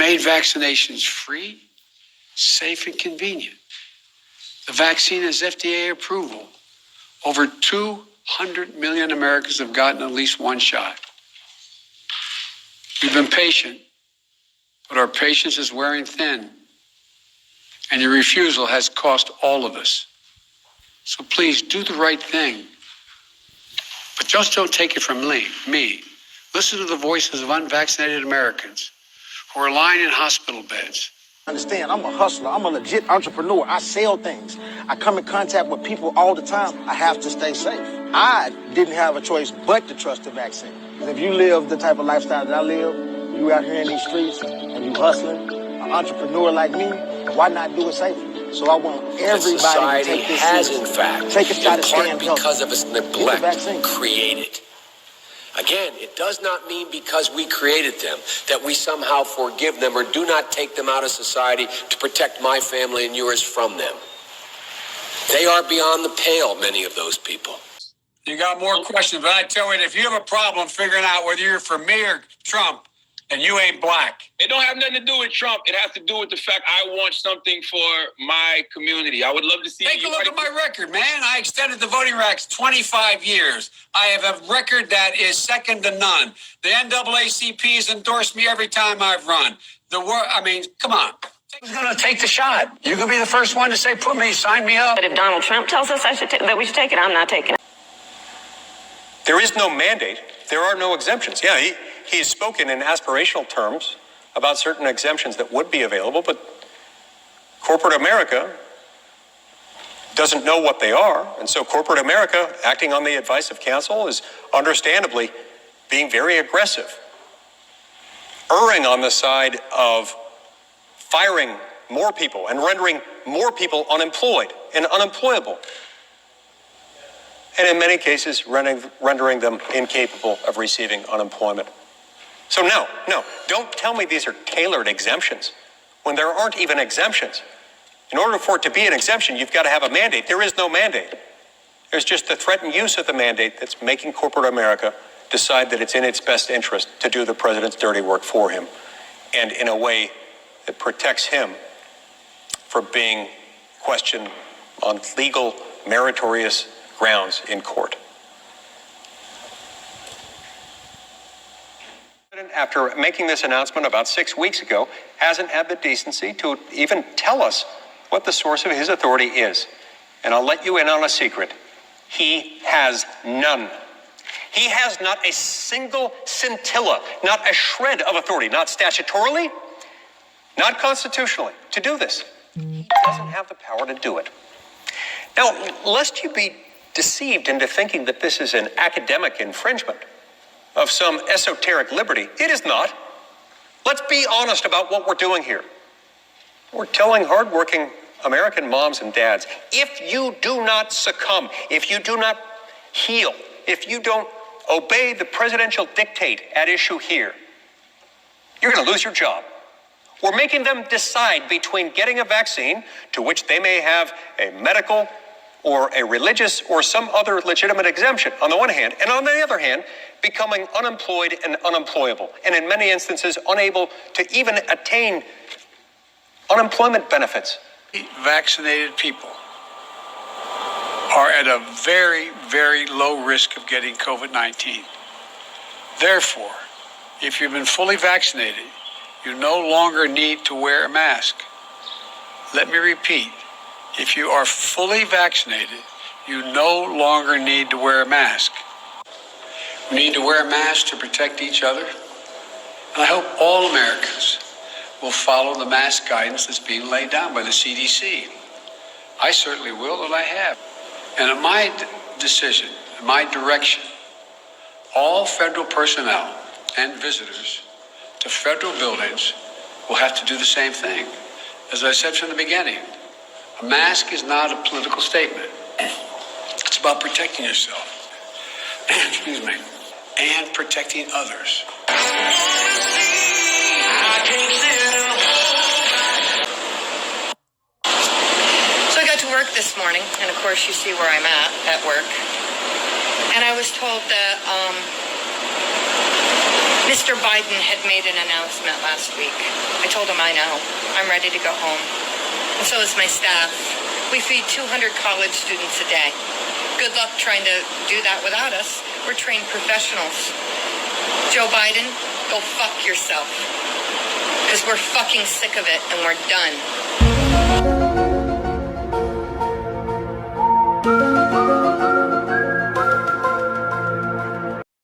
made vaccinations free, safe, and convenient. The vaccine has FDA approval. Over 200 million Americans have gotten at least one shot. We've been patient, but our patience is wearing thin, and your refusal has cost all of us. So please do the right thing. But just don't take it from me. Listen to the voices of unvaccinated Americans who are lying in hospital beds. Understand, I'm a hustler. I'm a legit entrepreneur. I sell things. I come in contact with people all the time. I have to stay safe. I didn't have a choice but to trust the vaccine. If you live the type of lifestyle that I live, you out here in these streets and you hustling, an entrepreneur like me, why not do it safely? So I want everybody to take this has, seriously. in fact, Take a shot at staying because of its neglect, created. created. Again, it does not mean because we created them that we somehow forgive them or do not take them out of society to protect my family and yours from them. They are beyond the pale, many of those people. You got more questions, but I tell you, if you have a problem figuring out whether you're for me or Trump, and you ain't black. It don't have nothing to do with Trump. It has to do with the fact I want something for my community. I would love to see. Take a look at my record, man. I extended the voting rights 25 years. I have a record that is second to none. The NAACP has endorsed me every time I've run. Come on. Who's going to take the shot? You can be the first one to say, sign me up. But if Donald Trump tells us that we should take it, I'm not taking it. There is no mandate. There are no exemptions. Yeah, he's spoken in aspirational terms about certain exemptions that would be available, but corporate America doesn't know what they are. And so corporate America, acting on the advice of counsel, is understandably being very aggressive, erring on the side of firing more people and rendering more people unemployed and unemployable. And in many cases, rendering them incapable of receiving unemployment. So no, don't tell me these are tailored exemptions when there aren't even exemptions. In order for it to be an exemption, you've got to have a mandate. There is no mandate. There's just the threatened use of the mandate that's making corporate America decide that it's in its best interest to do the president's dirty work for him, and in a way that protects him from being questioned on legal, meritorious grounds in court. After making this announcement about 6 weeks ago, hasn't had the decency to even tell us what the source of his authority is. And I'll let you in on a secret. He has none. He has not a single scintilla, not a shred of authority, not statutorily, not constitutionally, to do this. He doesn't have the power to do it. Now, lest you be deceived into thinking that this is an academic infringement of some esoteric liberty, it is not. Let's be honest about what we're doing here. We're telling hardworking American moms and dads, if you do not succumb, if you do not heal, if you don't obey the presidential dictate at issue here, you're going to lose your job. We're making them decide between getting a vaccine, to which they may have a medical or a religious or some other legitimate exemption on the one hand, and on the other hand, becoming unemployed and unemployable, and in many instances unable to even attain unemployment benefits. Vaccinated people are at a very, very low risk of getting COVID-19. Therefore, if you've been fully vaccinated, you no longer need to wear a mask. Let me repeat. If you are fully vaccinated, you no longer need to wear a mask. We need to wear a mask to protect each other. And I hope all Americans will follow the mask guidance that's being laid down by the CDC. I certainly will, and I have. And in my decision, in my direction, all federal personnel and visitors to federal buildings will have to do the same thing. As I said from the beginning, a mask is not a political statement. It's about protecting yourself, excuse me, and protecting others. So I got to work this morning, and of course you see where I'm at work. And I was told that Mr. Biden had made an announcement last week. I told him I know. I'm ready to go home. And so is my staff. We feed 200 college students a day. Good luck trying to do that without us. We're trained professionals. Joe Biden, go fuck yourself. Because we're fucking sick of it and we're done.